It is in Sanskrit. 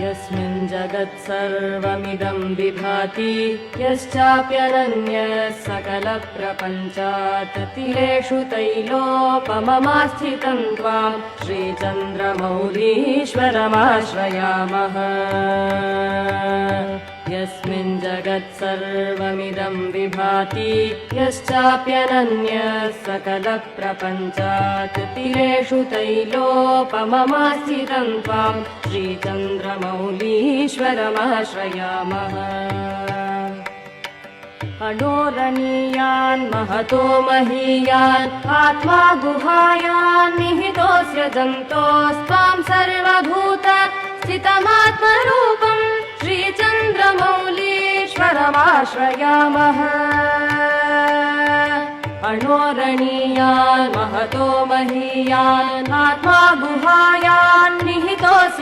यस्मिन् जगत्सर्वमिदं विभाति यश्चाप्यनन्यः सकलप्रपञ्चात् तिलेषु तैलोपममास्थितं त्वां श्रीचन्द्रमौलीश्वरमाश्रयामः। यस्मिन् जगत्सर्वमिदं विभाति यश्चाप्यनन्यः सकलप्रपञ्चात् तिलेषु तैलोपममास्थितं त्वां श्रीचन्द्रमौलीश्वरमाश्रयामः। अणोरणीयान् महतो महीयान् आत्मा गुहायान् निहितोऽस्य जन्तोस्त्वां सर्वभूत स्थितमात्मरूपम् श्रीचन्द्रमौलीश्वरमाश्रयामः। अणोरणीयान् महतो महीयान् आत्मा गुहायान् निहितोऽस्य